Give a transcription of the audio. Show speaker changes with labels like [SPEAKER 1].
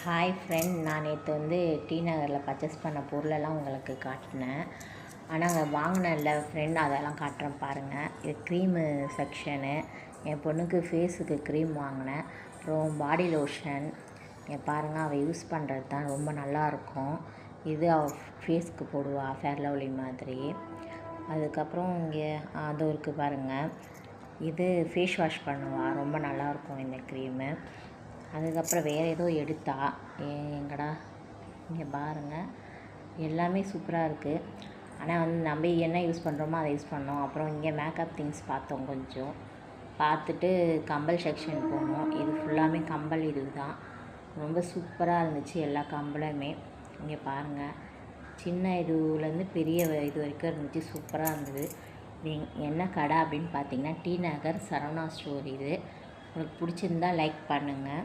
[SPEAKER 1] Hi friend, நான் நேற்று வந்து டி நகரில் பர்ச்சேஸ் பண்ண பொருளெல்லாம் உங்களுக்கு காட்டினேன். ஆனால் அங்கே வாங்கினேன்ல ஃப்ரெண்ட், அதெல்லாம் காட்டுறேன் பாருங்கள். இது க்ரீமு செக்ஷனு. என் பொண்ணுக்கு ஃபேஸுக்கு க்ரீம் வாங்கினேன். அப்புறம் பாடி லோஷன். இங்கே பாருங்கள், அவள் யூஸ் பண்ணுறது தான் ரொம்ப நல்லாயிருக்கும். இது அவள் ஃபேஸ்க்கு போடுவா, ஃபேர் லவ்லி மாதிரி. அதுக்கப்புறம் இங்கே அது இருக்குது பாருங்கள். இது ஃபேஸ் வாஷ் பண்ணுவாள், ரொம்ப நல்லாயிருக்கும் இந்த க்ரீமு. அதுக்கப்புறம் வேறு ஏதோ எடுத்தா எங்கடா இங்கே பாருங்கள், எல்லாமே சூப்பராக இருக்குது. ஆனால் வந்து நம்ம என்ன யூஸ் பண்ணுறோமோ அதை யூஸ் பண்ணோம். அப்புறம் இங்கே மேக்கப் திங்ஸ் பார்த்தோம், கொஞ்சம் பார்த்துட்டு கம்பல் செக்ஷன் போனோம். இது ஃபுல்லாமே கம்பல் இது தான், ரொம்ப சூப்பராக இருந்துச்சு எல்லா கம்பலுமே. இங்கே பாருங்கள், சின்ன இதுலேருந்து பெரிய இது வரைக்கும் இருந்துச்சு, சூப்பராக இருந்தது. இது என்ன கடை அப்படின்னு பார்த்தீங்கன்னா டி நகர் சரவணா ஸ்டோர். இது உங்களுக்கு பிடிச்சிருந்தா லைக் பண்ணுங்கள்.